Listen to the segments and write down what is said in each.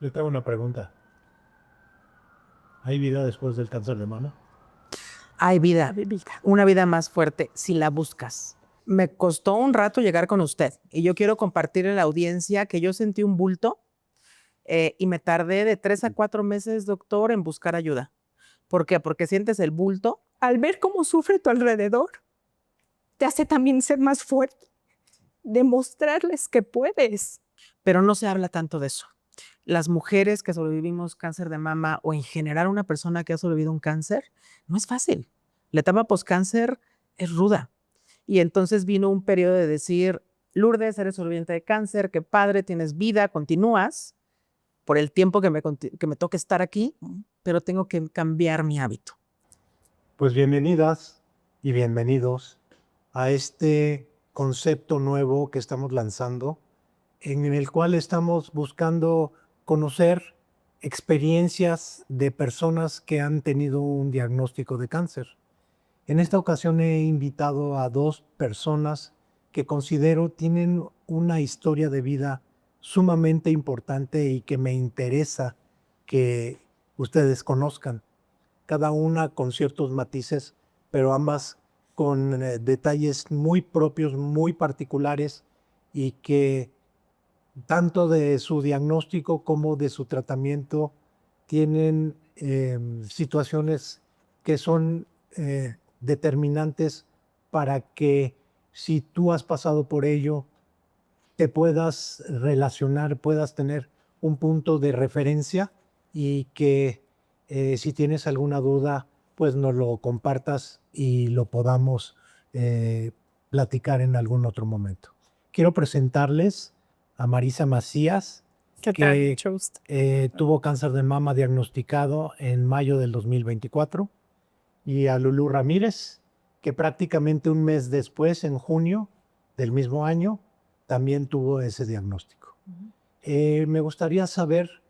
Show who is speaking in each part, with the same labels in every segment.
Speaker 1: Le tengo una pregunta. ¿Hay vida después del cáncer de mama?
Speaker 2: Hay vida, una vida más fuerte si la buscas. Me costó un rato llegar con usted y yo quiero compartirle a la audiencia que yo sentí un bulto y me tardé de 3 a 4 meses, doctor, en buscar ayuda. ¿Por qué? Porque sientes el bulto.
Speaker 3: Al ver cómo sufre tu alrededor, te hace también ser más fuerte, demostrarles que puedes.
Speaker 2: Pero no se habla tanto de eso. Las mujeres que sobrevivimos cáncer de mama o en general una persona que ha sobrevivido un cáncer, no es fácil. La etapa postcáncer es ruda. Y entonces vino un periodo de decir, Lourdes, eres sobreviviente de cáncer, qué padre, tienes vida, continúas por el tiempo que me toque estar aquí, pero tengo que cambiar mi hábito.
Speaker 1: Pues bienvenidas y bienvenidos a este concepto nuevo que estamos lanzando, en el cual estamos buscando conocer experiencias de personas que han tenido un diagnóstico de cáncer. En esta ocasión he invitado a dos personas que considero tienen una historia de vida sumamente importante y que me interesa que ustedes conozcan, cada una con ciertos matices, pero ambas con detalles muy propios, muy particulares y que tanto de su diagnóstico como de su tratamiento tienen situaciones que son determinantes para que si tú has pasado por ello, te puedas relacionar, puedas tener un punto de referencia y que si tienes alguna duda, pues nos lo compartas y lo podamos platicar en algún otro momento. Quiero presentarles a Marisa Macías,
Speaker 3: ¿Qué tal?
Speaker 1: que
Speaker 3: Mucho gusto.
Speaker 1: tuvo cáncer de mama diagnosticado en mayo del 2024, y a Lulú Ramírez, que prácticamente un mes después, en junio del mismo año, también tuvo ese diagnóstico. Me gustaría saber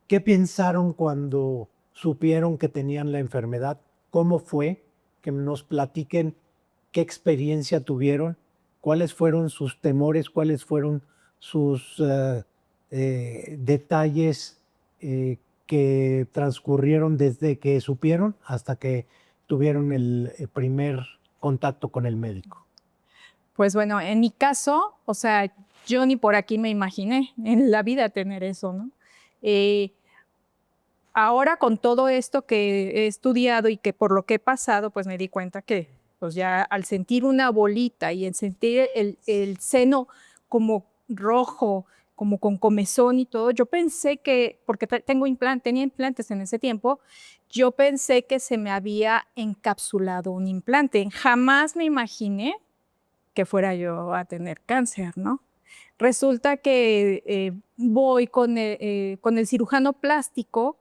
Speaker 1: qué pensaron cuando supieron que tenían la enfermedad, cómo fue, que nos platiquen qué experiencia tuvieron, cuáles fueron sus temores, cuáles fueron sus detalles que transcurrieron desde que supieron hasta que tuvieron el primer contacto con el médico.
Speaker 3: Pues bueno, en mi caso, o sea, yo ni por aquí me imaginé en la vida tener eso, ¿no? Ahora con todo esto que he estudiado y que por lo que he pasado, pues me di cuenta que pues ya al sentir una bolita y en sentir el seno como rojo, como con comezón y todo, yo pensé que, porque tenía implantes en ese tiempo, yo pensé que se me había encapsulado un implante. Jamás me imaginé que fuera yo a tener cáncer, ¿no? Resulta que voy con el cirujano plástico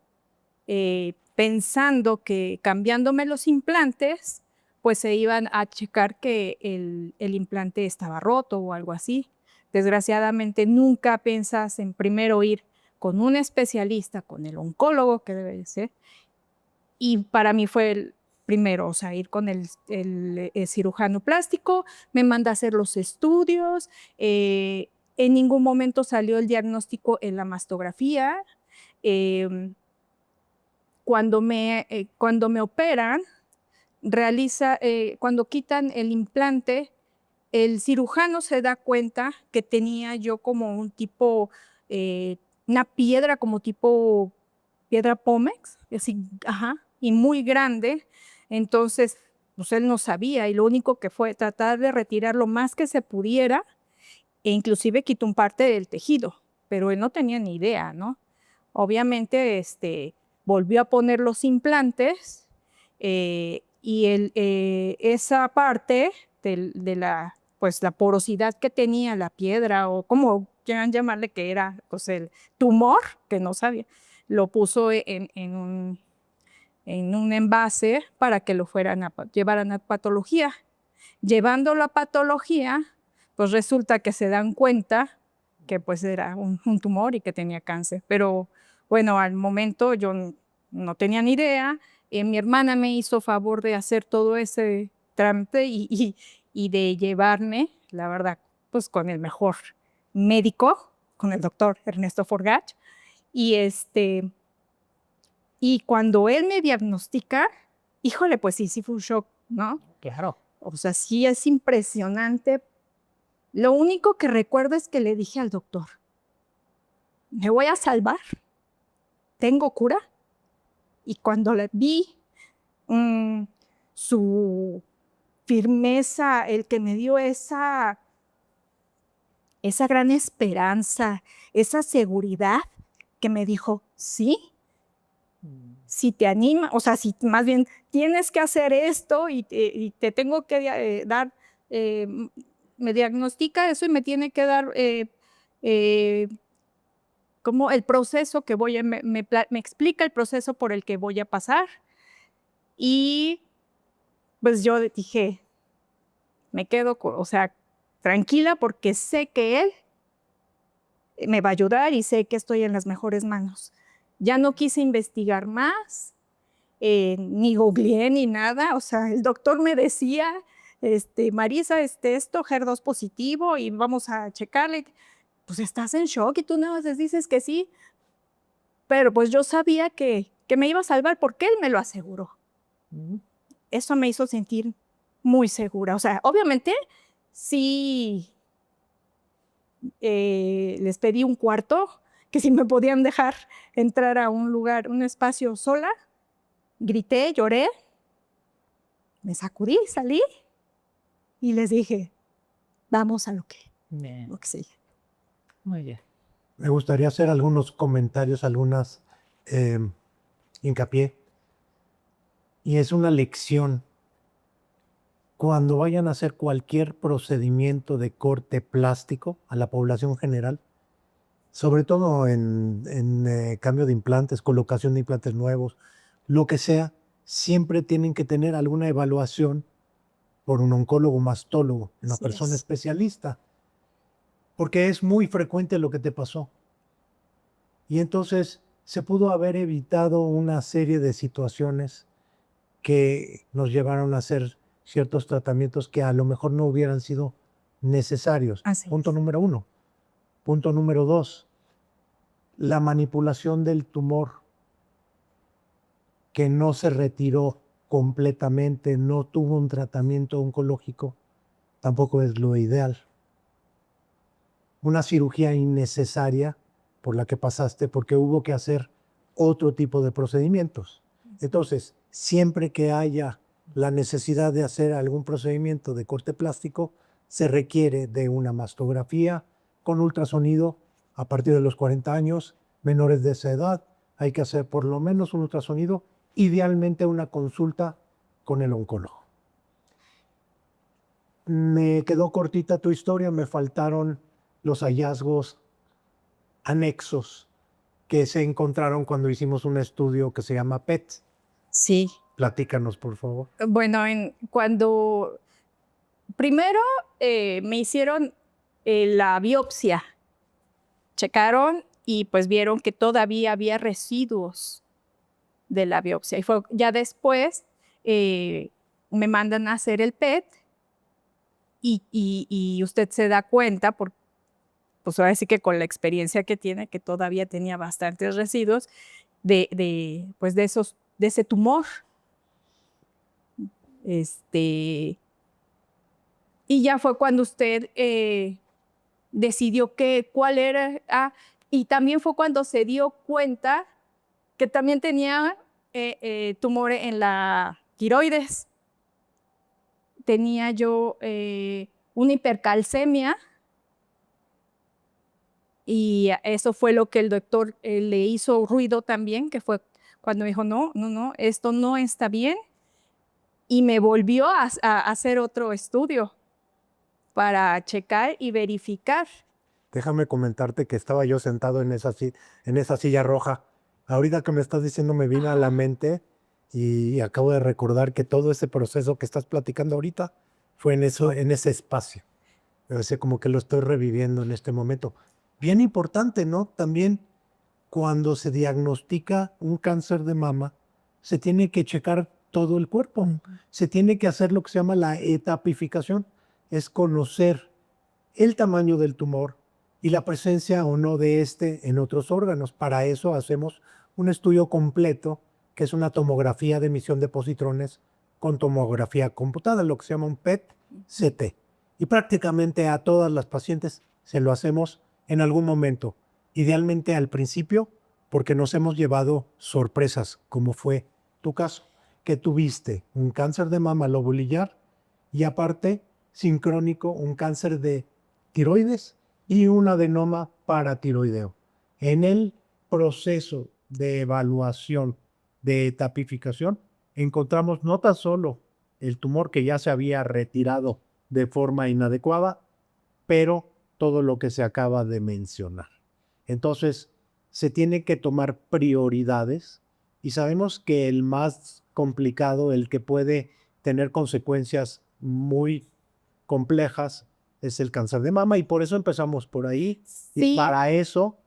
Speaker 3: pensando que cambiándome los implantes, pues se iban a checar que el implante estaba roto o algo así. Desgraciadamente nunca pensas en primero ir con un especialista, con el oncólogo que debe de ser, y para mí fue el primero, o sea, ir con el cirujano plástico, me manda a hacer los estudios, en ningún momento salió el diagnóstico en la mastografía. Cuando me operan, cuando quitan el implante, el cirujano se da cuenta que tenía yo como un tipo, una piedra como tipo piedra Pómex, así, ajá, y muy grande. Entonces, pues él no sabía y lo único que fue tratar de retirar lo más que se pudiera e inclusive quitó un parte del tejido, pero él no tenía ni idea, ¿no? Obviamente, volvió a poner los implantes y esa parte de la, pues, la porosidad que tenía la piedra o como quieran llamarle que era pues, el tumor, que no sabía, lo puso en un envase para que lo llevaran a patología. Llevándolo a patología, pues resulta que se dan cuenta que pues era un tumor y que tenía cáncer. Pero bueno, al momento yo no tenía ni idea. Mi hermana me hizo favor de hacer todo ese trámite y de llevarme, la verdad, pues con el mejor médico, con el doctor Ernesto Forgach. Y cuando él me diagnostica, híjole, pues sí fue un shock, ¿no?
Speaker 2: Claro.
Speaker 3: O sea, sí es impresionante. Lo único que recuerdo es que le dije al doctor, me voy a salvar, tengo cura. Y cuando le vi su firmeza, el que me dio esa gran esperanza, esa seguridad, que me dijo, sí, si te anima, o sea, si más bien tienes que hacer esto y te tengo que dar, me diagnostica eso y me tiene que dar como el proceso que voy a, me explica el proceso por el que voy a pasar. Y pues yo dije, me quedo, o sea, tranquila porque sé que él me va a ayudar y sé que estoy en las mejores manos. Ya no quise investigar más, ni googleé ni nada. O sea, el doctor me decía, Marisa, esto, HER2 positivo y vamos a checarle. Pues estás en shock y tú nada más dices que sí. Pero pues yo sabía que me iba a salvar porque él me lo aseguró. Eso me hizo sentir muy segura. O sea, obviamente sí les pedí un cuarto, que si me podían dejar entrar a un lugar, un espacio sola. Grité, lloré, me sacudí, salí y les dije, vamos a lo que sigue.
Speaker 2: Muy bien.
Speaker 1: Me gustaría hacer algunos comentarios, algunas hincapié. Y es una lección. Cuando vayan a hacer cualquier procedimiento de corte plástico a la población general, sobre todo en cambio de implantes, colocación de implantes nuevos, lo que sea, siempre tienen que tener alguna evaluación por un oncólogo mastólogo, una
Speaker 3: Así
Speaker 1: persona
Speaker 3: es.
Speaker 1: especialista, porque es muy frecuente lo que te pasó. Y entonces se pudo haber evitado una serie de situaciones que nos llevaron a hacer ciertos tratamientos que a lo mejor no hubieran sido necesarios.
Speaker 3: Así
Speaker 1: Punto
Speaker 3: es.
Speaker 1: número 1. Punto número 2. La manipulación del tumor que no se retiró completamente, no tuvo un tratamiento oncológico, tampoco es lo ideal. Una cirugía innecesaria por la que pasaste porque hubo que hacer otro tipo de procedimientos. Entonces, siempre que haya la necesidad de hacer algún procedimiento de corte plástico, se requiere de una mastografía con ultrasonido a partir de los 40 años, menores de esa edad. Hay que hacer por lo menos un ultrasonido, idealmente una consulta con el oncólogo. Me quedó cortita tu historia, me faltaron los hallazgos anexos que se encontraron cuando hicimos un estudio que se llama PET.
Speaker 3: Sí.
Speaker 1: Platícanos, por favor.
Speaker 3: Bueno, cuando primero me hicieron la biopsia, checaron y pues vieron que todavía había residuos de la biopsia. Y fue ya después me mandan a hacer el PET y usted se da cuenta, pues ahora sí que con la experiencia que tiene, que todavía tenía bastantes residuos pues de ese tumor. Y ya fue cuando usted decidió cuál era. Y también fue cuando se dio cuenta que también tenía tumor en la tiroides. Tenía yo una hipercalcemia y eso fue lo que el doctor le hizo ruido también, que fue cuando dijo, no, esto no está bien. Y me volvió a hacer otro estudio para checar y verificar.
Speaker 1: Déjame comentarte que estaba yo sentado en esa silla roja. Ahorita que me estás diciendo me vino a la mente y acabo de recordar que todo ese proceso que estás platicando ahorita fue en ese espacio. O sea, como que lo estoy reviviendo en este momento. Bien importante, ¿no? También cuando se diagnostica un cáncer de mama, se tiene que checar todo el cuerpo. Se tiene que hacer lo que se llama la etapificación. Es conocer el tamaño del tumor, y la presencia o no de este en otros órganos. Para eso hacemos un estudio completo, que es una tomografía de emisión de positrones con tomografía computada, lo que se llama un PET-CT. Y prácticamente a todas las pacientes se lo hacemos en algún momento, idealmente al principio, porque nos hemos llevado sorpresas, como fue tu caso, que tuviste un cáncer de mama lobulillar y aparte, sincrónico, un cáncer de tiroides y un adenoma paratiroideo. En el proceso de evaluación de tapificación, encontramos no tan solo el tumor que ya se había retirado de forma inadecuada, pero todo lo que se acaba de mencionar. Entonces, se tiene que tomar prioridades y sabemos que el más complicado, el que puede tener consecuencias muy complejas, es el cáncer de mama y por eso empezamos por ahí. Y
Speaker 3: Sí,
Speaker 1: para eso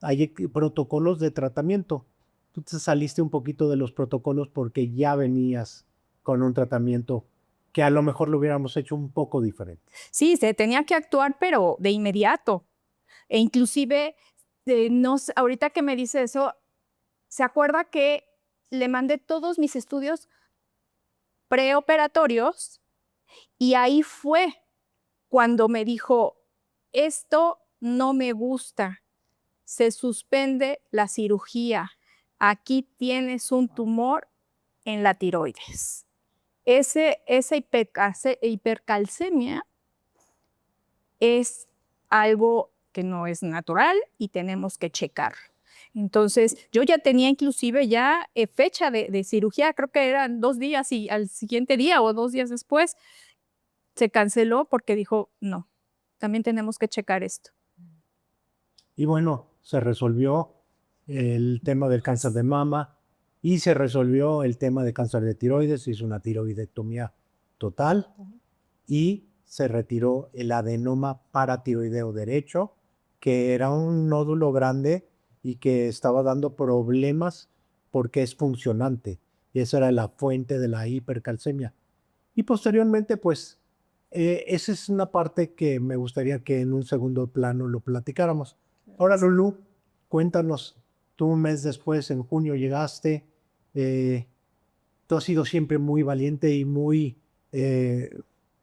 Speaker 1: hay protocolos de tratamiento. Tú te saliste un poquito de los protocolos porque ya venías con un tratamiento que a lo mejor lo hubiéramos hecho un poco diferente.
Speaker 3: sí, se tenía que actuar, pero de inmediato. E inclusive, no sé, ahorita que me dice eso, ¿se acuerda que le mandé todos mis estudios preoperatorios? Y ahí fue cuando me dijo, esto no me gusta, se suspende la cirugía. Aquí tienes un tumor en la tiroides. Esa hipercalcemia es algo que no es natural y tenemos que checar. Entonces, yo ya tenía inclusive ya fecha de cirugía, creo que eran 2 días y al siguiente día o 2 días después se canceló porque dijo, no, también tenemos que checar esto.
Speaker 1: Y bueno, se resolvió el tema del cáncer de mama y se resolvió el tema de cáncer de tiroides, se hizo una tiroidectomía total y se retiró el adenoma paratiroideo derecho, que era un nódulo grande y que estaba dando problemas porque es funcionante. Y esa era la fuente de la hipercalcemia. Y posteriormente, pues, esa es una parte que me gustaría que en un segundo plano lo platicáramos. Ahora, Lulú, cuéntanos, tú un mes después, en junio, llegaste, tú has sido siempre muy valiente y muy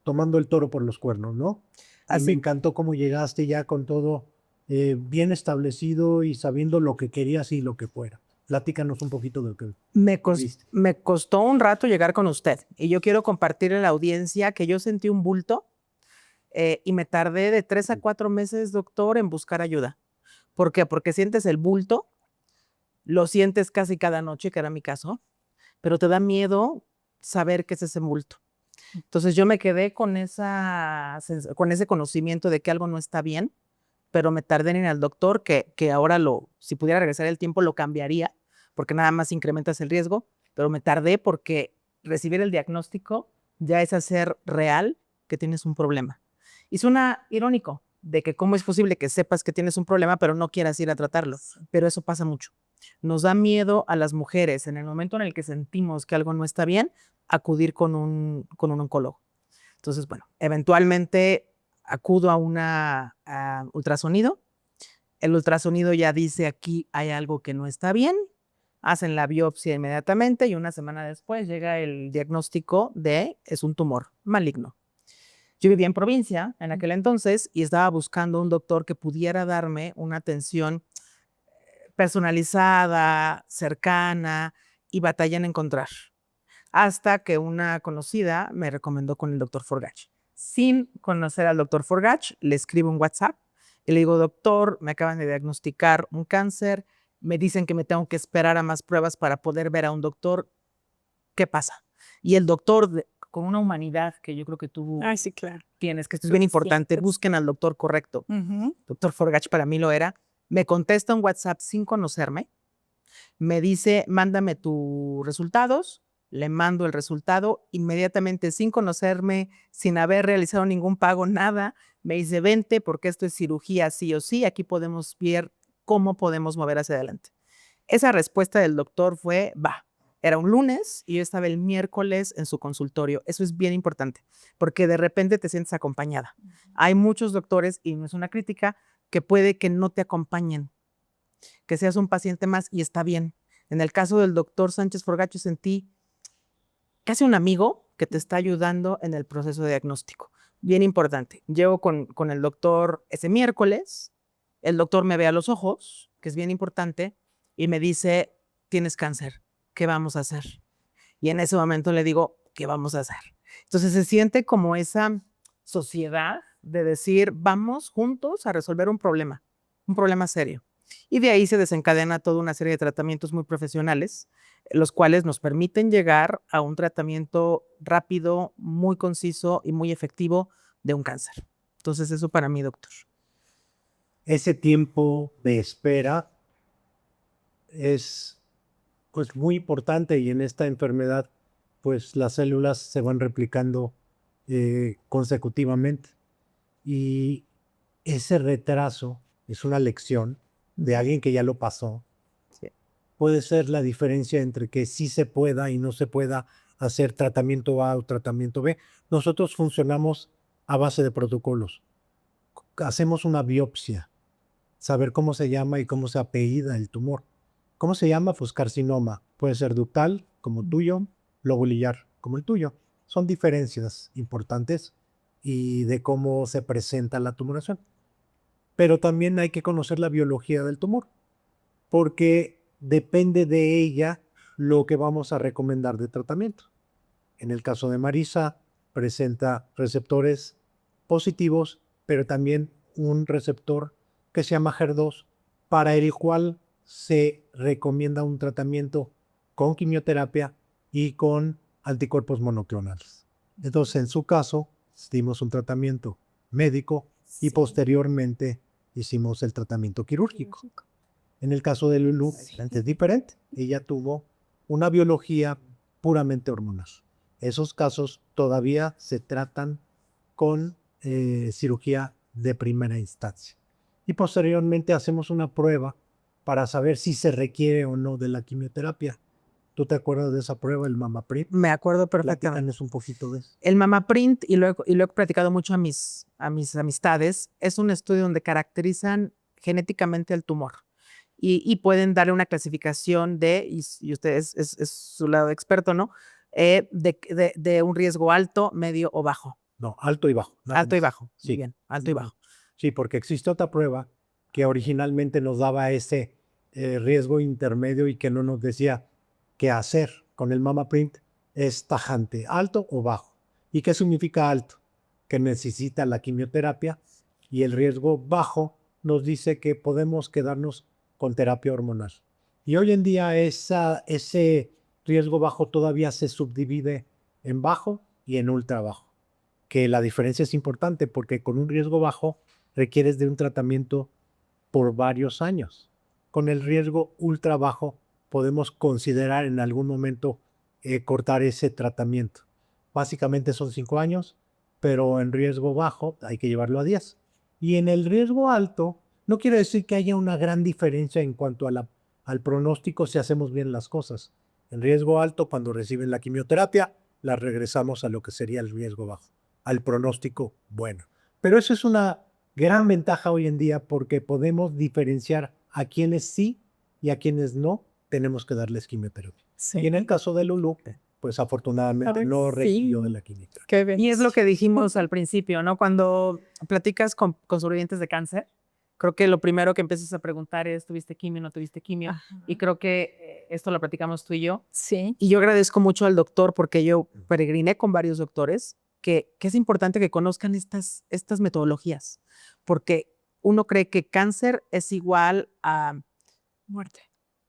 Speaker 1: tomando el toro por los cuernos, ¿no? Y me encantó cómo llegaste ya con todo bien establecido y sabiendo lo que querías y lo que fuera. Platícanos un poquito de lo que viste.
Speaker 2: Me costó un rato llegar con usted y yo quiero compartir en la audiencia que yo sentí un bulto y me tardé de 3 a 4 meses, doctor, en buscar ayuda. ¿Por qué? Porque sientes el bulto, lo sientes casi cada noche, que era mi caso, pero te da miedo saber qué es ese bulto. Entonces yo me quedé con ese conocimiento de que algo no está bien, pero me tardé en ir al doctor, que ahora si pudiera regresar el tiempo, lo cambiaría, porque nada más incrementas el riesgo, pero me tardé porque recibir el diagnóstico ya es hacer real que tienes un problema. Y suena irónico de que cómo es posible que sepas que tienes un problema, pero no quieras ir a tratarlo, pero eso pasa mucho. Nos da miedo a las mujeres en el momento en el que sentimos que algo no está bien, acudir con un oncólogo. Entonces, bueno, eventualmente acudo a ultrasonido. El ultrasonido ya dice aquí hay algo que no está bien. Hacen la biopsia inmediatamente y una semana después llega el diagnóstico de es un tumor maligno. Yo vivía en provincia en aquel entonces y estaba buscando un doctor que pudiera darme una atención personalizada, cercana y batallé en encontrar. Hasta que una conocida me recomendó con el doctor Forgach. Sin conocer al doctor Forgach, le escribo un WhatsApp y le digo, doctor, me acaban de diagnosticar un cáncer, me dicen que me tengo que esperar a más pruebas para poder ver a un doctor. ¿Qué pasa? Y el doctor, con una humanidad que yo creo que tú
Speaker 3: Sí, claro.
Speaker 2: tienes, que esto es bien importante, busquen al doctor correcto. Doctor Forgach para mí lo era. Me contesta un WhatsApp sin conocerme, me dice, mándame tus resultados, le mando el resultado, inmediatamente sin conocerme, sin haber realizado ningún pago, nada, me dice, vente porque esto es cirugía sí o sí, aquí podemos ver cómo podemos mover hacia adelante. Esa respuesta del doctor fue, va. Era un lunes y yo estaba el miércoles en su consultorio. Eso es bien importante porque de repente te sientes acompañada. Hay muchos doctores, y no es una crítica, que puede que no te acompañen, que seas un paciente más y está bien. En el caso del doctor Sánchez Forgacho sentí casi un amigo que te está ayudando en el proceso de diagnóstico. Bien importante. Llego con el doctor ese miércoles, el doctor me ve a los ojos, que es bien importante, y me dice, tienes cáncer, ¿qué vamos a hacer? Y en ese momento le digo, ¿qué vamos a hacer? Entonces se siente como esa sociedad de decir, vamos juntos a resolver un problema serio. Y de ahí se desencadena toda una serie de tratamientos muy profesionales, los cuales nos permiten llegar a un tratamiento rápido, muy conciso y muy efectivo de un cáncer. Entonces eso para mí, doctor.
Speaker 1: Ese tiempo de espera es pues muy importante y en esta enfermedad pues las células se van replicando consecutivamente y ese retraso es una lección de alguien que ya lo pasó.
Speaker 2: Sí.
Speaker 1: Puede ser la diferencia entre que sí se pueda y no se pueda hacer tratamiento A o tratamiento B. Nosotros funcionamos a base de protocolos. Hacemos una biopsia, saber cómo se llama y cómo se apellida el tumor. ¿Cómo se llama? Pues carcinoma. Puede ser ductal, como el tuyo, lobulillar, como el tuyo. Son diferencias importantes y de cómo se presenta la tumoración. Pero también hay que conocer la biología del tumor, porque depende de ella lo que vamos a recomendar de tratamiento. En el caso de Marisa, presenta receptores positivos, pero también un receptor que se llama HER2, para el cual se recomienda un tratamiento con quimioterapia y con anticuerpos monoclonales. Entonces, en su caso, dimos un tratamiento médico y posteriormente hicimos el tratamiento quirúrgico. En el caso de Lulu es diferente. Ella tuvo una biología puramente hormonal. Esos casos todavía se tratan con cirugía de primera instancia. Y posteriormente hacemos una prueba para saber si se requiere o no de la quimioterapia. ¿Tú te acuerdas de esa prueba, el MamaPrint?
Speaker 2: Me acuerdo perfectamente.
Speaker 1: Platícanos un poquito de eso.
Speaker 2: El MamaPrint, y lo he platicado mucho a mis amistades, es un estudio donde caracterizan genéticamente el tumor y pueden darle una clasificación y usted es su lado experto, ¿no? De un riesgo alto, medio o bajo.
Speaker 1: No, alto y bajo.
Speaker 2: Alto y bajo.
Speaker 1: Sí.
Speaker 2: Muy bien, alto y bajo.
Speaker 1: Sí, porque existe otra prueba que originalmente nos daba ese riesgo intermedio y que no nos decía qué hacer. Con el MamaPrint es tajante, alto o bajo. ¿Y qué significa alto? Que necesita la quimioterapia, y el riesgo bajo nos dice que podemos quedarnos con terapia hormonal. Y hoy en día ese riesgo bajo todavía se subdivide en bajo y en ultra bajo, que la diferencia es importante porque con un riesgo bajo requieres de un tratamiento por varios años. Con el riesgo ultra bajo podemos considerar en algún momento cortar ese tratamiento. Básicamente son 5 años, pero en riesgo bajo hay que llevarlo a 10. Y en el riesgo alto no quiere decir que haya una gran diferencia en cuanto al pronóstico si hacemos bien las cosas. En riesgo alto, cuando reciben la quimioterapia, la regresamos a lo que sería el riesgo bajo, al pronóstico bueno. Pero eso es una gran ventaja hoy en día porque podemos diferenciar a quienes sí y a quienes no tenemos que darles quimioterapia.
Speaker 2: Sí.
Speaker 1: Y en el caso de Lulu, pues afortunadamente no requirió de la quimioterapia.
Speaker 2: Y es lo que dijimos al principio, ¿no? Cuando platicas con sobrevivientes de cáncer, creo que lo primero que empiezas a preguntar es, ¿tuviste quimio o no tuviste quimio?
Speaker 3: Ajá.
Speaker 2: Y creo que esto lo platicamos tú y yo.
Speaker 3: Sí.
Speaker 2: Y yo agradezco mucho al doctor porque yo peregriné con varios doctores que es importante que conozcan estas metodologías, porque uno cree que cáncer es igual a
Speaker 3: Muerte.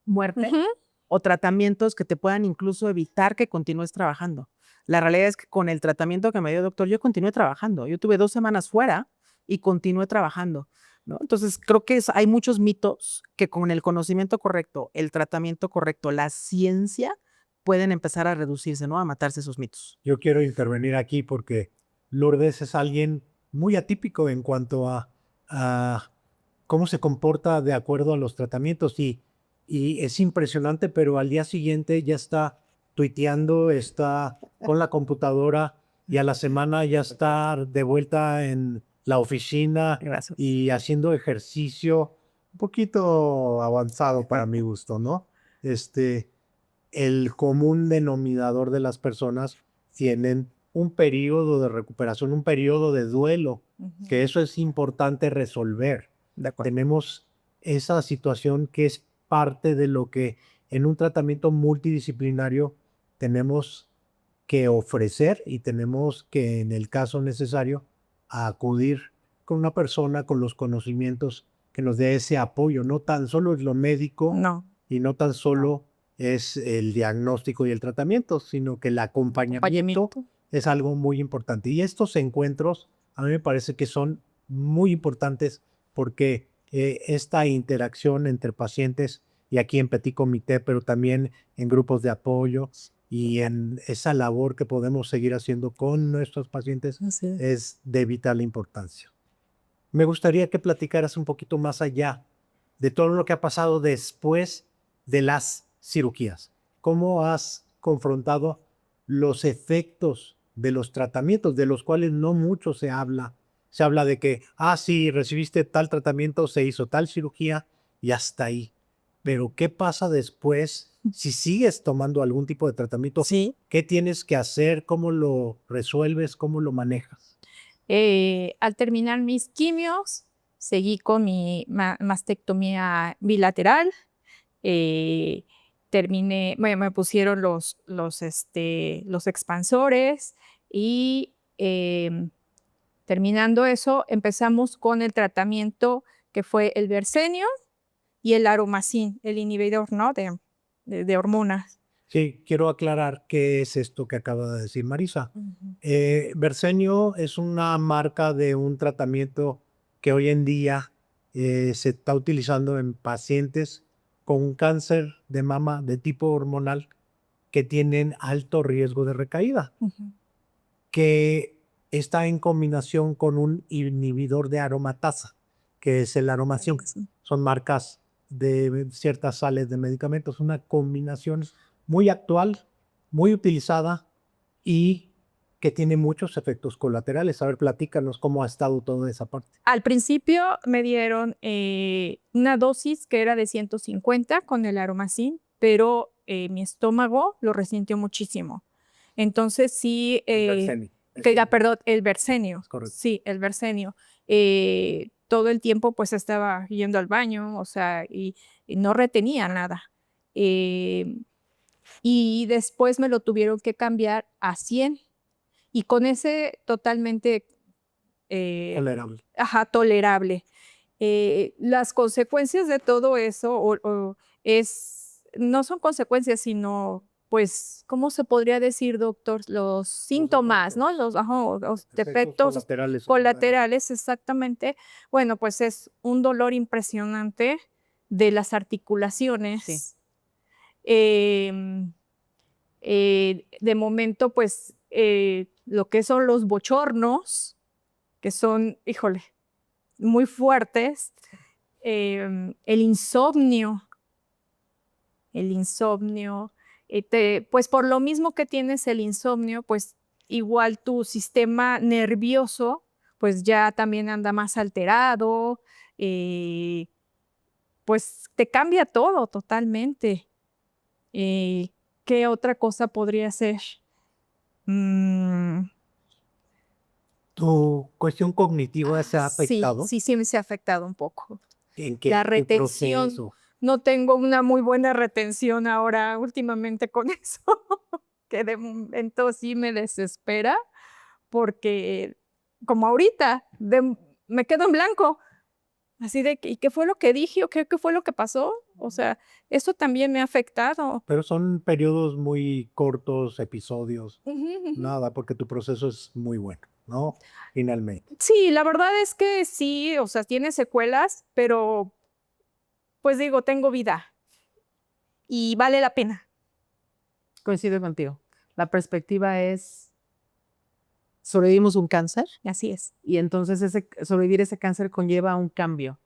Speaker 2: muerte
Speaker 3: Ujú.
Speaker 2: o tratamientos que te puedan incluso evitar que continúes trabajando. La realidad es que con el tratamiento que me dio el doctor, yo continué trabajando. Yo tuve 2 semanas fuera y continué trabajando, ¿no? Entonces, creo que hay muchos mitos que con el conocimiento correcto, el tratamiento correcto, la ciencia, pueden empezar a reducirse, ¿no? A matarse esos mitos.
Speaker 1: Yo quiero intervenir aquí porque Lourdes es alguien muy atípico en cuanto a cómo se comporta de acuerdo a los tratamientos y es impresionante, pero al día siguiente ya está tuiteando, está con la computadora y a la semana ya está de vuelta en la oficina
Speaker 2: Gracias.
Speaker 1: y haciendo ejercicio un poquito avanzado para mi gusto, ¿no? El común denominador de las personas tienen un periodo de recuperación, un periodo de duelo, que eso es importante resolver.
Speaker 2: De acuerdo.
Speaker 1: Tenemos esa situación que es parte de lo que en un tratamiento multidisciplinario tenemos que ofrecer y tenemos que, en el caso necesario, acudir con una persona con los conocimientos que nos dé ese apoyo. No tan solo es lo médico
Speaker 3: No.
Speaker 1: y no tan solo es el diagnóstico y el tratamiento, sino que el acompañamiento es algo muy importante. Y estos encuentros a mí me parece que son muy importantes porque esta interacción entre pacientes y aquí en Petit Comité, pero también en grupos de apoyo y en esa labor que podemos seguir haciendo con nuestros pacientes
Speaker 2: Así es.
Speaker 1: es de vital importancia. Me gustaría que platicaras un poquito más allá de todo lo que ha pasado después de las cirugías. ¿Cómo has confrontado los efectos de los tratamientos, de los cuales no mucho se habla? Se habla de que, sí, recibiste tal tratamiento, se hizo tal cirugía y hasta ahí. Pero, ¿qué pasa después si sigues tomando algún tipo de tratamiento?
Speaker 2: Sí.
Speaker 1: ¿Qué tienes que hacer? ¿Cómo lo resuelves? ¿Cómo lo manejas?
Speaker 3: Al terminar mis quimios, seguí con mi mastectomía bilateral. Terminé, me pusieron los expansores y terminando eso, empezamos con el tratamiento que fue el Verzenio y el Aromacin, el inhibidor, ¿no? de hormonas.
Speaker 1: Sí, quiero aclarar qué es esto que acaba de decir Marisa. Verzenio es una marca de un tratamiento que hoy en día se está utilizando en pacientes con cáncer de mama de tipo hormonal que tienen alto riesgo de recaída, que está en combinación con un inhibidor de aromatasa, que es el Aromacin. Son marcas de ciertas sales de medicamentos, una combinación muy actual, muy utilizada y que tiene muchos efectos colaterales. A ver, platícanos cómo ha estado toda esa parte.
Speaker 3: Al principio me dieron una dosis que era de 150 con el Aromacin, pero mi estómago lo resintió muchísimo. Entonces sí, perdón, el Verzenio.
Speaker 1: Correcto.
Speaker 3: Sí, el Verzenio. Todo el tiempo pues estaba yendo al baño, o sea, y no retenía nada. Y después me lo tuvieron que cambiar a 100 y con ese totalmente
Speaker 1: Tolerable.
Speaker 3: tolerable. Las consecuencias de todo eso no son consecuencias, sino, pues, ¿cómo se podría decir, doctor? Los síntomas, ¿no? Los efectos colaterales, exactamente. Bueno, pues es un dolor impresionante de las articulaciones.
Speaker 2: Sí.
Speaker 3: De momento, pues, lo que son los bochornos, que son, híjole, muy fuertes. El insomnio, pues por lo mismo que tienes el insomnio, pues igual tu sistema nervioso, pues ya también anda más alterado, pues te cambia todo totalmente. ¿Qué otra cosa podría ser?
Speaker 1: ¿Tu cuestión cognitiva se ha afectado?
Speaker 3: Sí, se ha afectado un poco.
Speaker 1: ¿En qué
Speaker 3: La retención.
Speaker 1: proceso?
Speaker 3: No tengo una muy buena retención ahora últimamente con eso, que de momento sí me desespera, porque como ahorita me quedo en blanco, así de, ¿y qué fue lo que dije o qué fue lo que pasó? O sea, eso también me ha afectado.
Speaker 1: Pero son periodos muy cortos, episodios, nada, porque tu proceso es muy bueno, ¿no? Finalmente.
Speaker 3: Sí, la verdad es que sí, o sea, tiene secuelas, pero pues digo, tengo vida y vale la pena.
Speaker 2: Coincido contigo. La perspectiva es, sobrevivimos un cáncer.
Speaker 3: Así es.
Speaker 2: Y entonces sobrevivir ese cáncer conlleva un cambio.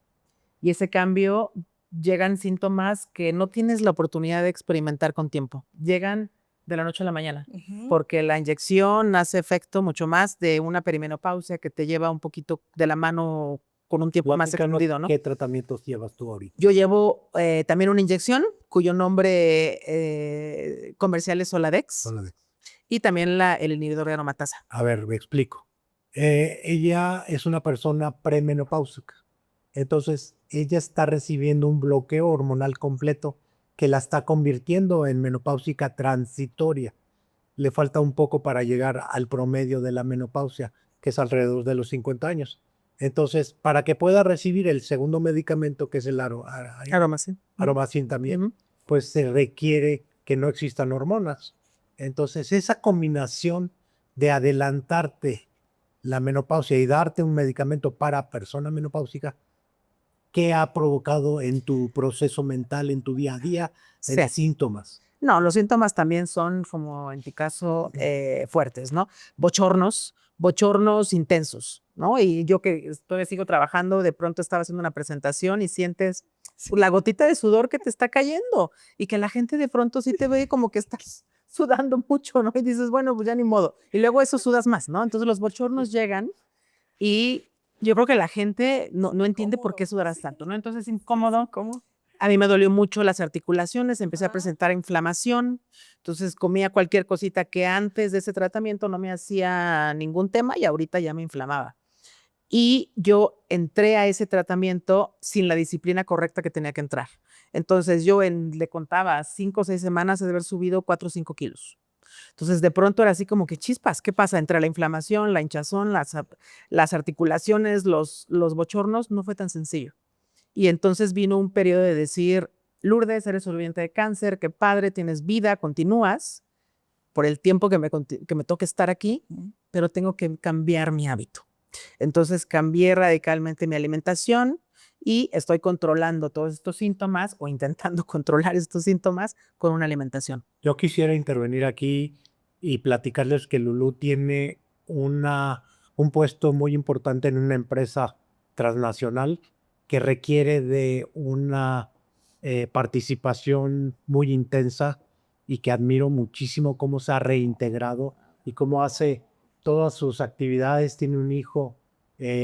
Speaker 2: Y ese cambio llegan síntomas que no tienes la oportunidad de experimentar con tiempo. Llegan de la noche a la mañana,
Speaker 3: Ujú.
Speaker 2: porque la inyección hace efecto mucho más de una perimenopausia que te lleva un poquito de la mano con un tiempo más
Speaker 1: Platícanos
Speaker 2: extendido, ¿no?
Speaker 1: qué tratamientos llevas tú ahorita.
Speaker 2: Yo llevo también una inyección cuyo nombre comercial es Soladex
Speaker 1: Soladex.
Speaker 2: y también el inhibidor de aromatasa.
Speaker 1: A ver, me explico. Ella es una persona premenopáusica. Entonces, ella está recibiendo un bloqueo hormonal completo que la está convirtiendo en menopáusica transitoria. Le falta un poco para llegar al promedio de la menopausia, que es alrededor de los 50 años. Entonces, para que pueda recibir el segundo medicamento, que es el
Speaker 2: Aromacin.
Speaker 1: Aromacin también,
Speaker 2: Ujú.
Speaker 1: pues se requiere que no existan hormonas. Entonces, esa combinación de adelantarte la menopausia y darte un medicamento para persona menopáusica, ¿qué ha provocado en tu proceso mental, en tu día a día, en
Speaker 2: Sí.
Speaker 1: síntomas?
Speaker 2: No, los síntomas también son, como en tu caso, fuertes, ¿no? Bochornos intensos, ¿no? Y yo que todavía sigo trabajando, de pronto estaba haciendo una presentación y sientes la gotita de sudor que te está cayendo y que la gente de pronto sí te ve como que estás sudando mucho, ¿no? Y dices, bueno, pues ya ni modo. Y luego eso sudas más, ¿no? Entonces los bochornos llegan y yo creo que la gente no entiende por qué sudarás tanto, ¿no? Entonces es incómodo.
Speaker 3: ¿Cómo?
Speaker 2: A mí me dolió mucho las articulaciones, empecé a presentar inflamación, entonces comía cualquier cosita que antes de ese tratamiento no me hacía ningún tema y ahorita ya me inflamaba. Y yo entré a ese tratamiento sin la disciplina correcta que tenía que entrar. Entonces yo le contaba 5 o 6 semanas de haber subido 4 o 5 kilos. Entonces de pronto era así como que chispas, ¿qué pasa? Entre la inflamación, la hinchazón, las articulaciones, los bochornos, no fue tan sencillo. Y entonces vino un periodo de decir, Lourdes, eres sobreviviente de cáncer, qué padre, tienes vida, continúas por el tiempo que me toque estar aquí, pero tengo que cambiar mi hábito. Entonces cambié radicalmente mi alimentación y estoy controlando todos estos síntomas o intentando controlar estos síntomas con una alimentación.
Speaker 1: Yo quisiera intervenir aquí y platicarles que Lulú tiene un puesto muy importante en una empresa transnacional que requiere de una participación muy intensa y que admiro muchísimo cómo se ha reintegrado y cómo hace todas sus actividades. Tiene un hijo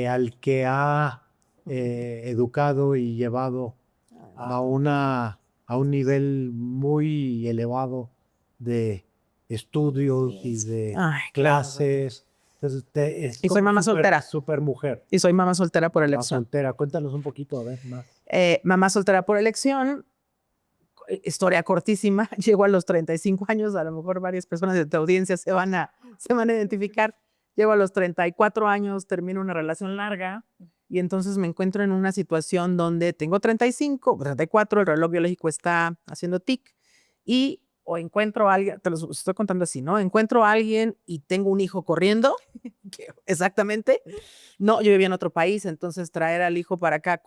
Speaker 1: al que ha educado y llevado a un nivel muy elevado de estudios y de
Speaker 2: Ay, claro.
Speaker 1: clases. Entonces, es
Speaker 2: Y soy
Speaker 1: como
Speaker 2: mamá soltera.
Speaker 1: Súper mujer.
Speaker 2: Y soy mamá soltera por
Speaker 1: Mamá
Speaker 2: elección.
Speaker 1: soltera. Cuéntanos un poquito, a ver, más.
Speaker 2: Mamá soltera por elección, historia cortísima, llego a los 35 años, a lo mejor varias personas de tu audiencia se van a identificar. Llego a los 34 años, termino una relación larga y entonces me encuentro en una situación donde tengo 35, 34, el reloj biológico está haciendo tic y o encuentro a alguien, te lo estoy contando así, ¿no? Encuentro a alguien y tengo un hijo corriendo, exactamente. No, yo vivía en otro país, entonces traer al hijo para acá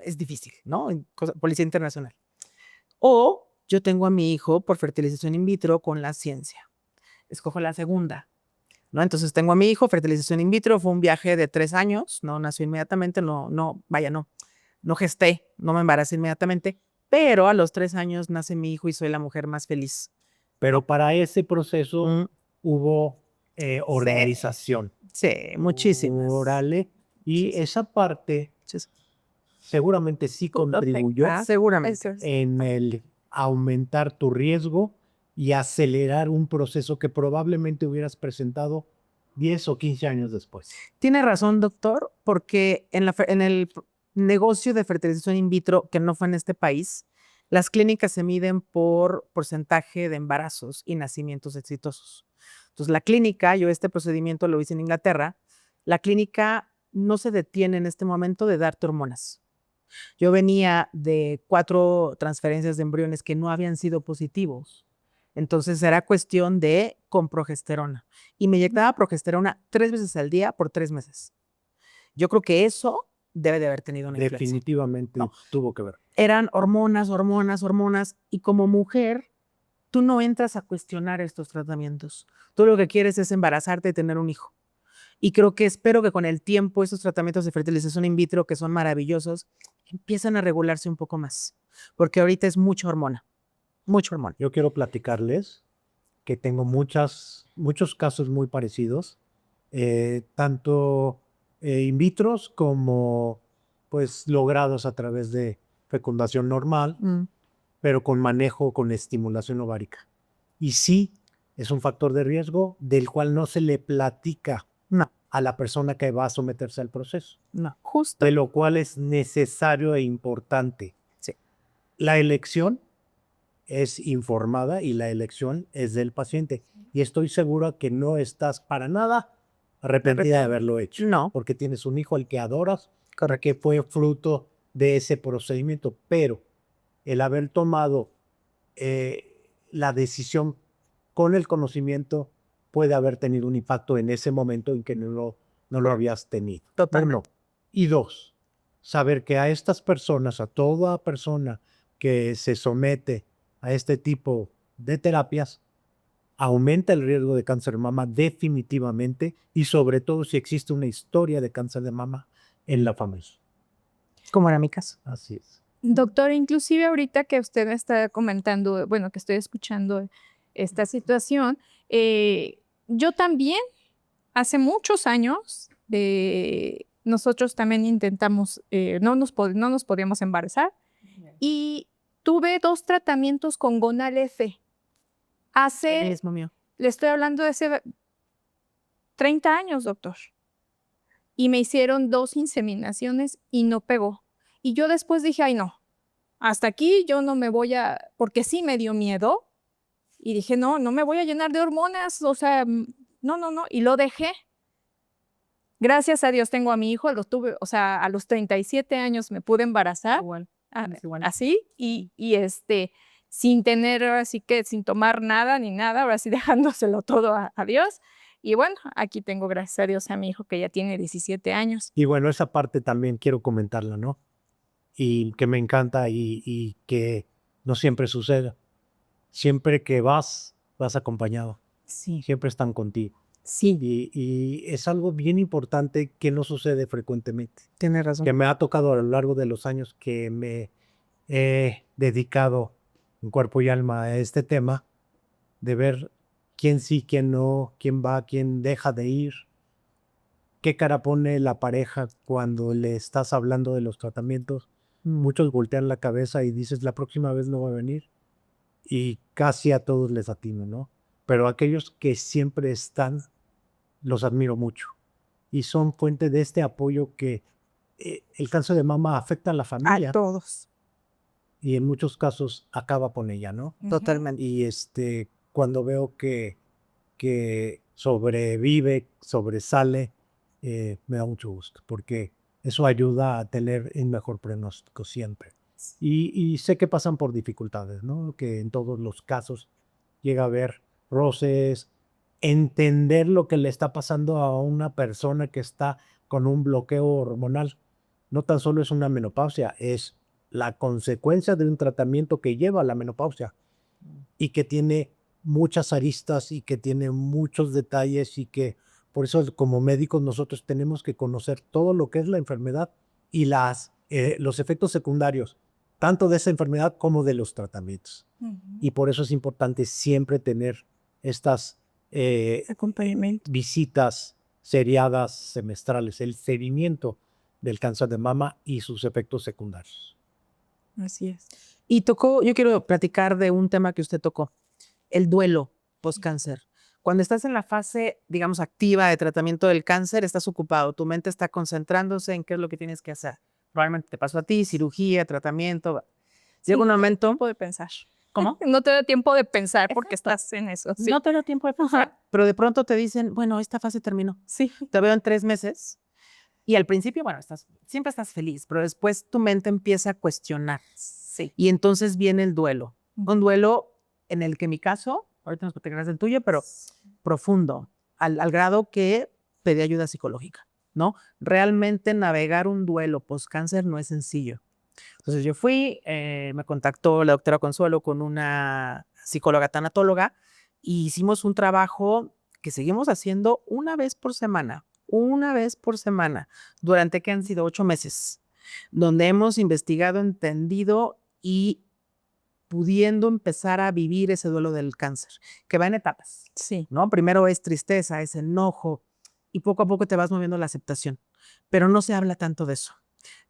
Speaker 2: es difícil, ¿no? Policía Internacional. O yo tengo a mi hijo por fertilización in vitro con la ciencia. Escojo la segunda, ¿no? Entonces tengo a mi hijo, fertilización in vitro, fue un viaje de 3 años, no nació inmediatamente, no gesté, no me embaracé inmediatamente, pero a los 3 años nace mi hijo y soy la mujer más feliz.
Speaker 1: Pero para ese proceso
Speaker 2: Mm,
Speaker 1: hubo organización.
Speaker 2: sí, muchísimas.
Speaker 1: Órale. Y esa parte seguramente sí contribuyó
Speaker 2: Seguramente.
Speaker 1: en el aumentar tu riesgo y acelerar un proceso que probablemente hubieras presentado 10 o 15 años después.
Speaker 2: Tiene razón, doctor, porque en el negocio de fertilización in vitro, que no fue en este país, las clínicas se miden por porcentaje de embarazos y nacimientos exitosos. Entonces, la clínica, yo este procedimiento lo hice en Inglaterra, la clínica no se detiene en este momento de darte hormonas. Yo venía de 4 transferencias de embriones que no habían sido positivos. Entonces era cuestión de con progesterona. Y me inyectaba progesterona 3 veces al día por 3 meses. Yo creo que eso debe de haber tenido una influencia.
Speaker 1: Definitivamente tuvo que ver.
Speaker 2: Eran hormonas. Y como mujer, tú no entras a cuestionar estos tratamientos. Tú lo que quieres es embarazarte y tener un hijo. Y espero que con el tiempo esos tratamientos de fertilización in vitro, que son maravillosos, empiezan a regularse un poco más. Porque ahorita es mucha hormona.
Speaker 1: Yo quiero platicarles que tengo muchos casos muy parecidos, tanto in vitros como pues logrados a través de fecundación normal, pero con manejo con estimulación ovárica. Y sí, es un factor de riesgo del cual no se le platica
Speaker 2: No,
Speaker 1: a la persona que va a someterse al proceso,
Speaker 2: no, justo.
Speaker 1: de lo cual es necesario e importante.
Speaker 2: Sí.
Speaker 1: La elección es informada y la elección es del paciente. Y estoy seguro que no estás para nada arrepentida de haberlo hecho.
Speaker 2: No.
Speaker 1: Porque tienes un hijo al que adoras, que fue fruto de ese procedimiento. Pero el haber tomado la decisión con el conocimiento puede haber tenido un impacto en ese momento en que no lo habías tenido.
Speaker 2: Totalmente.
Speaker 1: 1. Y 2, saber que a estas personas, a toda persona que se somete a este tipo de terapias, aumenta el riesgo de cáncer de mama definitivamente, y sobre todo si existe una historia de cáncer de mama en la familia.
Speaker 2: Como era mi caso.
Speaker 1: Así es.
Speaker 3: Doctor, inclusive ahorita que usted me está comentando, bueno, que estoy escuchando esta situación, yo también, hace muchos años, nosotros también intentamos, no nos podíamos embarazar, y tuve 2 tratamientos con Gonal-F. Hace,
Speaker 2: Mismo mío.
Speaker 3: le estoy hablando de hace 30 años, doctor. Y me hicieron 2 inseminaciones y no pegó. Y yo después dije, ay no, hasta aquí yo no me voy a, porque sí me dio miedo. Y dije, no me voy a llenar de hormonas, o sea, no. Y lo dejé. Gracias a Dios tengo a mi hijo, lo tuve, o sea, a los 37 años me pude embarazar.
Speaker 2: Igual. Igual.
Speaker 3: Así, y sin tener, así que sin tomar nada ni nada, ahora sí dejándoselo todo a Dios. Y bueno, aquí tengo, gracias a Dios, a mi hijo que ya tiene 17 años.
Speaker 1: Y bueno, esa parte también quiero comentarla, ¿no? Y que me encanta y que no siempre sucede. Siempre que vas acompañado.
Speaker 2: Sí.
Speaker 1: Siempre están contigo.
Speaker 2: Sí.
Speaker 1: Y es algo bien importante que no sucede frecuentemente.
Speaker 2: Tienes razón.
Speaker 1: Que me ha tocado a lo largo de los años que me he dedicado en cuerpo y alma a este tema, de ver quién sí, quién no, quién va, quién deja de ir, qué cara pone la pareja cuando le estás hablando de los tratamientos. Muchos voltean la cabeza y dices, la próxima vez no va a venir. Y casi a todos les atino, ¿no? Pero aquellos que siempre están, los admiro mucho. Y son fuente de este apoyo que el cáncer de mama afecta a la familia.
Speaker 2: A todos.
Speaker 1: Y en muchos casos acaba con ella, ¿no?
Speaker 2: Totalmente.
Speaker 1: Y cuando veo que sobrevive, sobresale, me da mucho gusto, porque eso ayuda a tener un mejor pronóstico siempre. Y sé que pasan por dificultades, ¿no? Que en todos los casos llega a haber roces, entender lo que le está pasando a una persona que está con un bloqueo hormonal. No tan solo es una menopausia, es la consecuencia de un tratamiento que lleva a la menopausia y que tiene muchas aristas y que tiene muchos detalles, y que por eso como médicos nosotros tenemos que conocer todo lo que es la enfermedad y los efectos secundarios, tanto de esa enfermedad como de los tratamientos. Y por eso es importante siempre tener estas visitas seriadas semestrales, el seguimiento del cáncer de mama y sus efectos secundarios.
Speaker 2: Así es. Y yo quiero platicar de un tema que usted tocó, el duelo post-cáncer. Cuando estás en la fase, digamos, activa de tratamiento del cáncer, estás ocupado, tu mente está concentrándose en qué es lo que tienes que hacer. Probablemente te pasó a ti, cirugía, tratamiento. Llega un momento...
Speaker 3: tiempo de pensar.
Speaker 2: ¿Cómo?
Speaker 3: No te da tiempo de pensar porque estás en eso. Sí.
Speaker 2: No te da tiempo de pensar. Pero de pronto te dicen, bueno, esta fase terminó.
Speaker 3: Sí.
Speaker 2: Te veo en 3 meses. Y al principio, bueno, siempre estás feliz, pero después tu mente empieza a cuestionar.
Speaker 3: Sí.
Speaker 2: Y entonces viene el duelo. Un duelo en el que en mi caso, ahorita nos platicarás del tuyo, pero profundo, al grado que pedí ayuda psicológica, ¿no? Realmente navegar un duelo post-cáncer no es sencillo. Entonces yo fui, me contactó la doctora Consuelo con una psicóloga tanatóloga y hicimos un trabajo que seguimos haciendo una vez por semana, durante que han sido 8 meses, donde hemos investigado, entendido y pudiendo empezar a vivir ese duelo del cáncer, que va en etapas,
Speaker 3: Sí.
Speaker 2: ¿no? Primero es tristeza, es enojo, y poco a poco te vas moviendo a la aceptación, pero no se habla tanto de eso.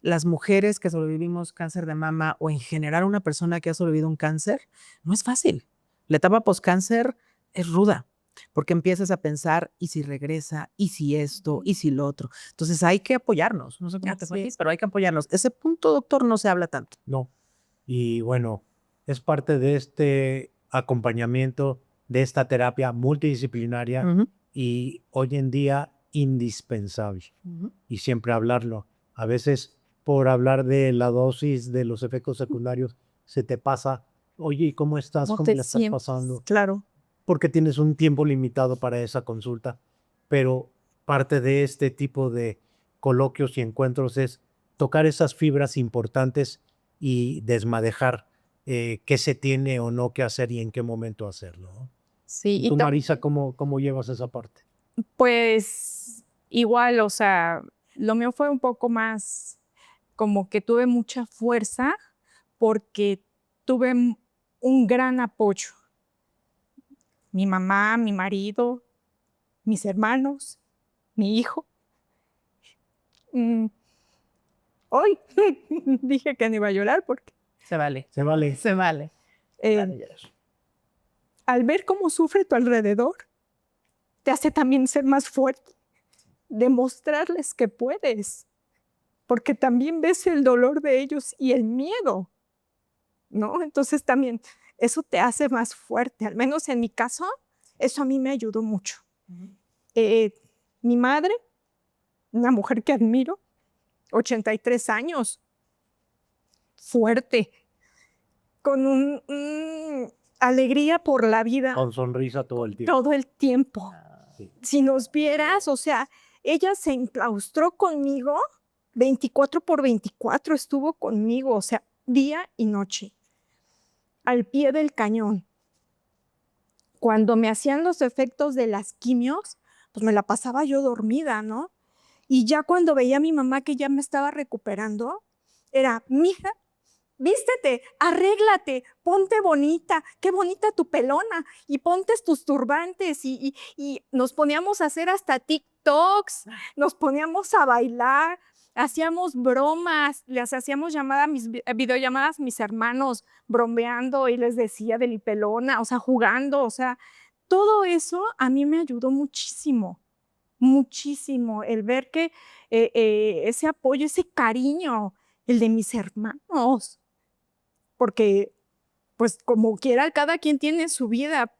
Speaker 2: Las mujeres que sobrevivimos cáncer de mama o en general una persona que ha sobrevivido un cáncer, no es fácil. La etapa postcáncer es ruda, porque empiezas a pensar, ¿y si regresa? ¿Y si esto? ¿Y si lo otro? Entonces hay que apoyarnos. No sé cómo te fue a ti,
Speaker 3: Así es.
Speaker 2: pero hay que apoyarnos. Ese punto, doctor, no se habla tanto.
Speaker 1: No. Y bueno, es parte de este acompañamiento, de esta terapia multidisciplinaria
Speaker 2: Ujú,
Speaker 1: y hoy en día indispensable.
Speaker 2: ujú.
Speaker 1: Y siempre hablarlo. A veces por hablar de la dosis, de los efectos secundarios, se te pasa, oye, ¿y cómo estás?
Speaker 3: ¿Cómo
Speaker 1: ¿Cómo
Speaker 3: te
Speaker 1: le estás
Speaker 3: sientes?
Speaker 1: pasando?
Speaker 2: Claro.
Speaker 1: Porque tienes un tiempo limitado para esa consulta, pero parte de este tipo de coloquios y encuentros es tocar esas fibras importantes y desmadejar qué se tiene o no que hacer y en qué momento hacerlo, ¿no?
Speaker 3: Sí,
Speaker 1: ¿Y tú, Marisa, cómo llevas esa parte?
Speaker 3: pues igual, o sea, lo mío fue un poco más como que tuve mucha fuerza porque tuve un gran apoyo. Mi mamá, mi marido, mis hermanos, mi hijo. Mm, Hoy dije que no iba a llorar porque
Speaker 2: Se vale.
Speaker 1: Se vale.
Speaker 2: Se vale.
Speaker 3: eh, al ver cómo sufre tu alrededor, te hace también ser más fuerte, demostrarles que puedes, porque también ves el dolor de ellos y el miedo, ¿no? Entonces también eso te hace más fuerte, al menos en mi caso, eso a mí me ayudó mucho. Eh, Mi madre, una mujer que admiro, 83 años, fuerte, con alegría por la vida
Speaker 1: Con sonrisa todo el tiempo.
Speaker 3: todo el tiempo.
Speaker 1: Sí.
Speaker 3: Si nos vieras, o sea, ella se enclaustró conmigo 24/24, estuvo conmigo, o sea, día y noche, al pie del cañón. Cuando me hacían los efectos de las quimios, pues me la pasaba yo dormida, ¿no? Y ya cuando veía a mi mamá que ya me estaba recuperando, era, mija, vístete, arréglate, ponte bonita, qué bonita tu pelona, y ponte tus turbantes, y nos poníamos a hacer hasta TikToks, nos poníamos a bailar, hacíamos bromas, les hacíamos videollamadas a mis hermanos, bromeando, y les decía de mi pelona, o sea, jugando, o sea, todo eso a mí me ayudó muchísimo. Muchísimo, el ver que ese apoyo, ese cariño, el de mis hermanos, porque pues como quiera, cada quien tiene su vida.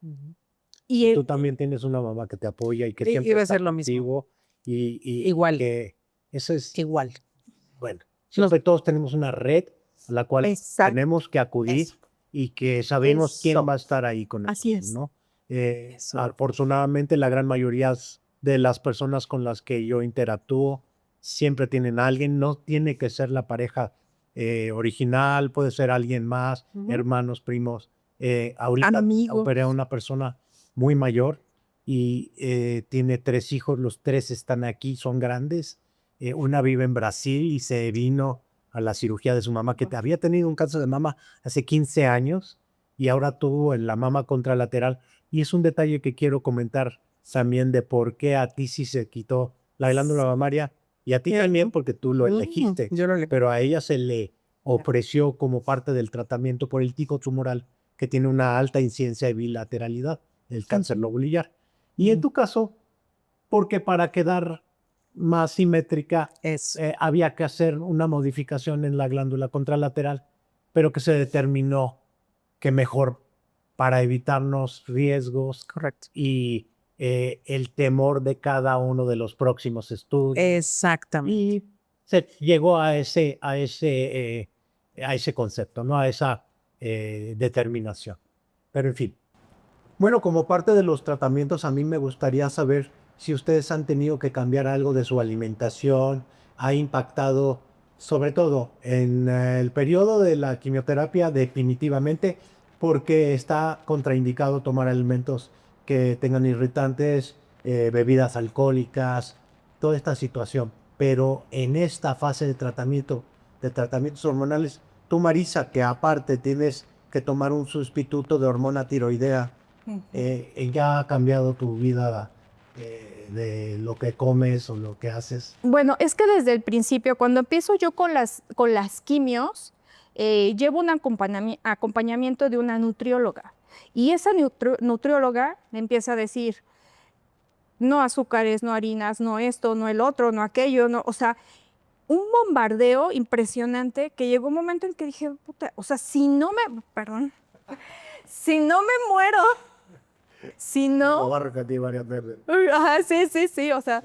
Speaker 3: Y
Speaker 1: Tú también tienes una mamá que te apoya y que
Speaker 2: I-
Speaker 1: siempre
Speaker 2: iba a
Speaker 1: está
Speaker 2: ser lo mismo.
Speaker 1: contigo y
Speaker 2: Igual.
Speaker 1: que eso es,
Speaker 2: Igual.
Speaker 1: bueno, siempre todos tenemos una red a la cual
Speaker 3: Exacto.
Speaker 1: tenemos que acudir
Speaker 2: Eso.
Speaker 1: y que sabemos quién
Speaker 2: Eso.
Speaker 1: va a estar ahí con
Speaker 3: Así
Speaker 1: nosotros,
Speaker 3: es.
Speaker 1: ¿no?
Speaker 2: Eso.
Speaker 1: Afortunadamente, la gran mayoría de las personas con las que yo interactúo siempre tienen a alguien, no tiene que ser la pareja original, puede ser alguien más,
Speaker 2: Ujú.
Speaker 1: hermanos, primos. Ahorita
Speaker 3: Amigos.
Speaker 1: operé a una persona muy mayor y tiene 3 hijos, los 3 están aquí, son grandes. Una vive en Brasil y se vino a la cirugía de su mamá, que había tenido un cáncer de mama hace 15 años y ahora tuvo la mama contralateral. Y es un detalle que quiero comentar también de por qué a ti sí se quitó la glándula mamaria y a ti también porque tú lo elegiste,
Speaker 2: Yo lo elegí.
Speaker 1: pero a ella se le ofreció como parte del tratamiento por el tico tumoral que tiene una alta incidencia de bilateralidad, el cáncer lobulillar. Y en tu caso, porque para quedar más simétrica,
Speaker 2: Eso.
Speaker 1: había que hacer una modificación en la glándula contralateral, pero que se determinó que mejor para evitarnos riesgos
Speaker 2: Correcto.
Speaker 1: y el temor de cada uno de los próximos estudios.
Speaker 2: Exactamente.
Speaker 1: Y se llegó a ese concepto, ¿no? A esa determinación. Pero en fin. Bueno, como parte de los tratamientos, a mí me gustaría saber si ustedes han tenido que cambiar algo de su alimentación, ha impactado, sobre todo en el periodo de la quimioterapia, definitivamente, porque está contraindicado tomar alimentos que tengan irritantes, bebidas alcohólicas, toda esta situación. Pero en esta fase de tratamientos hormonales, tú, Marisa, que aparte tienes que tomar un sustituto de hormona tiroidea ya ha cambiado tu vida de lo que comes o lo que haces.
Speaker 3: Bueno, es que desde el principio, cuando empiezo yo con las quimios, llevo un acompañamiento de una nutrióloga. Y esa nutrióloga me empieza a decir, no azúcares, no harinas, no esto, no el otro, no aquello, no, o sea, un bombardeo impresionante que llegó un momento en que dije, puta, o sea, si no me muero, si no...
Speaker 1: Lo voy a repetir varias veces.
Speaker 3: Ajá, sí, o sea,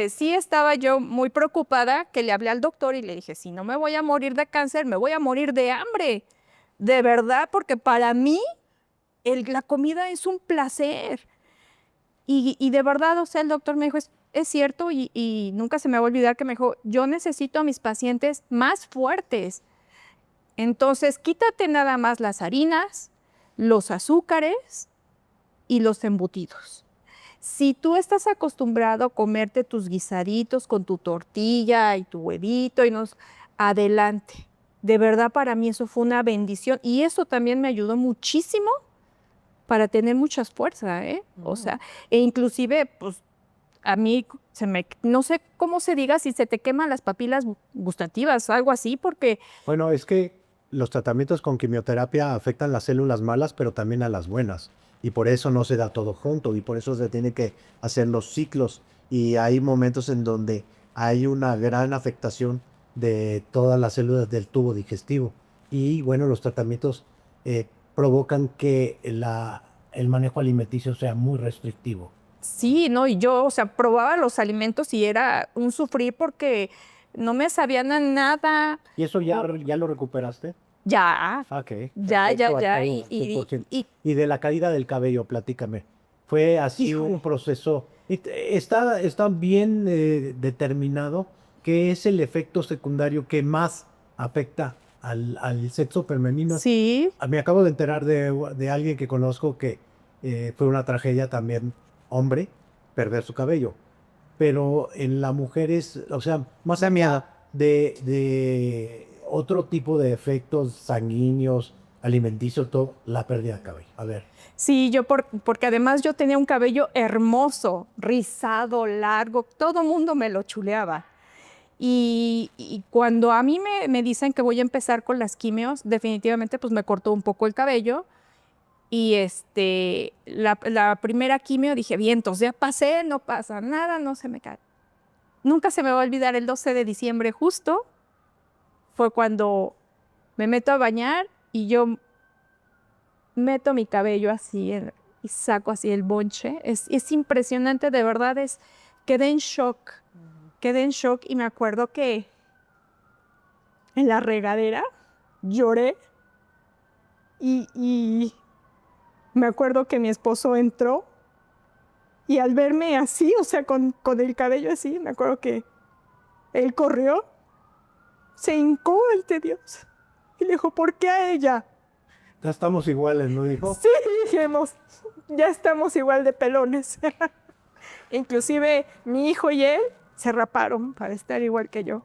Speaker 3: sí estaba yo muy preocupada que le hablé al doctor y le dije, si no me voy a morir de cáncer, me voy a morir de hambre, de verdad, porque para mí la comida es un placer. Y de verdad, o sea, el doctor me dijo, es cierto, y nunca se me va a olvidar que me dijo, yo necesito a mis pacientes más fuertes. Entonces, quítate nada más las harinas, los azúcares y los embutidos. Si tú estás acostumbrado a comerte tus guisaditos con tu tortilla y tu huevito, adelante. De verdad, para mí eso fue una bendición y eso también me ayudó muchísimo para tener mucha fuerza, ¿eh? O sea, e inclusive, pues, a mí no sé cómo se diga, si se te queman las papilas gustativas, algo así, porque...
Speaker 1: Bueno, es que los tratamientos con quimioterapia afectan las células malas, pero también a las buenas. Y por eso no se da todo junto, y por eso se tiene que hacer los ciclos. Y hay momentos en donde hay una gran afectación de todas las células del tubo digestivo. Y bueno, los tratamientos provocan que el manejo alimenticio sea muy restrictivo.
Speaker 3: Sí, ¿no? Y yo, o sea, probaba los alimentos y era un sufrir porque no me sabían a nada.
Speaker 1: ¿Y eso ya lo recuperaste?
Speaker 3: Ya,
Speaker 1: Ok.
Speaker 3: ya.
Speaker 1: Perfecto, hasta ahí, 100%. Y de la caída del cabello, platícame. ¿Fue así un proceso? ¿Está bien determinado qué es el efecto secundario que más afecta al sexo femenino?
Speaker 3: Sí.
Speaker 1: Me acabo de enterar de alguien que conozco que fue una tragedia también, hombre, perder su cabello. Pero en la mujer es, o sea, más allá de otro tipo de efectos sanguíneos, alimenticios, todo, la pérdida de cabello. A ver.
Speaker 3: Sí, porque además yo tenía un cabello hermoso, rizado, largo, todo mundo me lo chuleaba. Y cuando a mí me dicen que voy a empezar con las quimios, definitivamente pues me cortó un poco el cabello. Y la primera quimio dije, vientos, ya pasé, no pasa nada, no se me cae. Nunca se me va a olvidar el 12 de diciembre justo, fue cuando me meto a bañar y yo meto mi cabello así y saco así el bonche. Es impresionante, de verdad, quedé en shock. Quedé en shock y me acuerdo que en la regadera lloré y me acuerdo que mi esposo entró y al verme así, o sea, con el cabello así, me acuerdo que él corrió, se hincó ante Dios y le dijo, ¿por qué a ella?
Speaker 1: Ya estamos iguales, ¿no, hijo?
Speaker 3: Sí, dijimos, ya estamos igual de pelones. Inclusive mi hijo y él se raparon para estar igual que yo.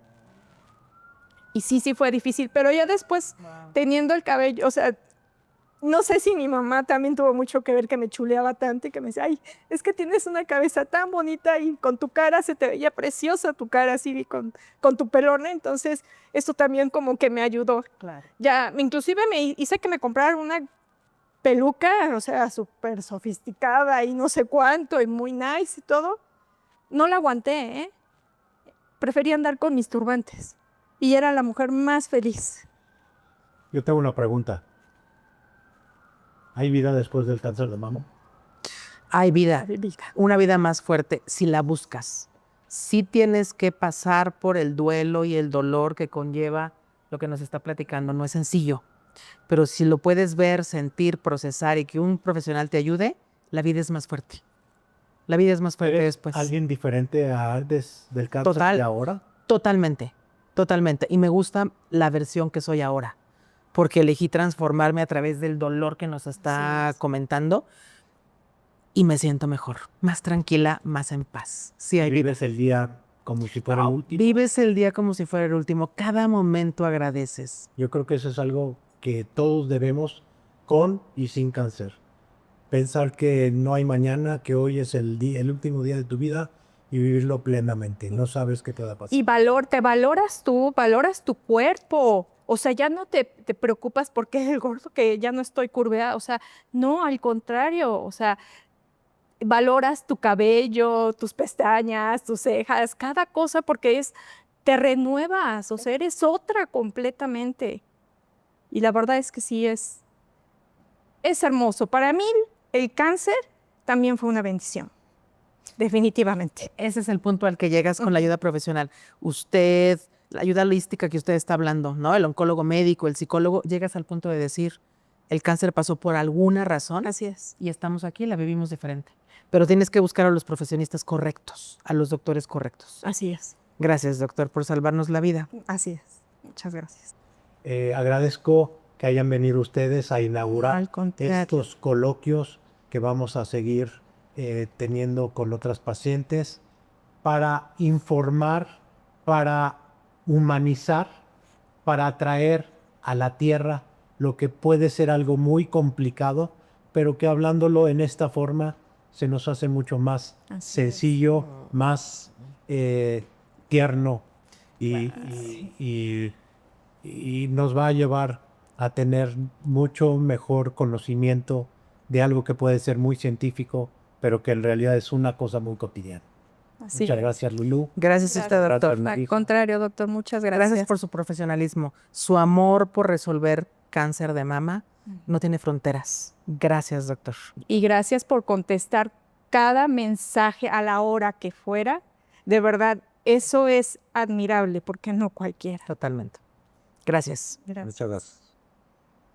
Speaker 3: Y sí fue difícil, pero ya después, teniendo el cabello, o sea, no sé si mi mamá también tuvo mucho que ver que me chuleaba tanto y que me decía, ay, es que tienes una cabeza tan bonita y con tu cara se te veía preciosa tu cara así con tu pelona, entonces eso también como que me ayudó.
Speaker 2: Claro.
Speaker 3: Ya, inclusive me hice que me compraran una peluca, o sea, súper sofisticada y no sé cuánto y muy nice y todo. No la aguanté, ¿eh? Prefería andar con mis turbantes y era la mujer más feliz.
Speaker 1: Yo tengo una pregunta. ¿Hay vida después del cáncer de mama?
Speaker 2: Hay vida, una vida más fuerte si la buscas. Sí tienes que pasar por el duelo y el dolor que conlleva lo que nos está platicando. No es sencillo, pero si lo puedes ver, sentir, procesar y que un profesional te ayude, la vida es más fuerte. La vida es más fuerte
Speaker 1: ¿Eres
Speaker 2: después.
Speaker 1: alguien diferente a antes del cáncer
Speaker 2: Total.
Speaker 1: de ahora?
Speaker 2: Totalmente, totalmente. Y me gusta la versión que soy ahora, porque elegí transformarme a través del dolor que nos está comentando y me siento mejor, más tranquila, más en paz. Sí, hay vida.
Speaker 1: ¿Vives el día como si fuera el último?
Speaker 2: Vives el día como si fuera el último. Cada momento agradeces.
Speaker 1: Yo creo que eso es algo que todos debemos, con y sin cáncer. Pensar que no hay mañana, que hoy es el último día de tu vida y vivirlo plenamente. No sabes qué te va a pasar.
Speaker 3: Y te valoras tú, valoras tu cuerpo. O sea, ya no te preocupas porque es el gordo, que ya no estoy curveada. O sea, no, al contrario. O sea, valoras tu cabello, tus pestañas, tus cejas, cada cosa porque te renuevas. O sea, eres otra completamente. Y la verdad es que sí es hermoso. Para mí, el cáncer también fue una bendición. Definitivamente.
Speaker 2: Ese es el punto al que llegas con la ayuda profesional. Usted, la ayuda holística que usted está hablando, ¿no? El oncólogo médico, el psicólogo, llegas al punto de decir, el cáncer pasó por alguna razón
Speaker 3: Así es.
Speaker 2: y estamos aquí, la vivimos diferente. Pero tienes que buscar a los profesionistas correctos, a los doctores correctos.
Speaker 3: Así es.
Speaker 2: Gracias, doctor, por salvarnos la vida.
Speaker 3: Así es. Muchas gracias.
Speaker 1: Agradezco que hayan venido ustedes a inaugurar
Speaker 3: Al contrario.
Speaker 1: estos coloquios que vamos a seguir teniendo con otras pacientes para informar, para humanizar, para atraer a la tierra lo que puede ser algo muy complicado, pero que hablándolo en esta forma se nos hace mucho más
Speaker 3: Así es.
Speaker 1: sencillo, más tierno y nos va a llevar a tener mucho mejor conocimiento de algo que puede ser muy científico, pero que en realidad es una cosa muy cotidiana.
Speaker 3: Así
Speaker 1: Muchas
Speaker 3: es.
Speaker 1: gracias, Lulú.
Speaker 2: Gracias a usted,
Speaker 3: Gracias.
Speaker 2: doctor.
Speaker 1: Gracias.
Speaker 3: Al contrario, doctor, muchas gracias.
Speaker 2: Gracias por su profesionalismo. Su amor por resolver cáncer de mama no tiene fronteras. Gracias, doctor.
Speaker 3: Y gracias por contestar cada mensaje a la hora que fuera. De verdad, eso es admirable porque no cualquiera.
Speaker 2: Totalmente. Gracias.
Speaker 3: Gracias.
Speaker 1: Muchas gracias.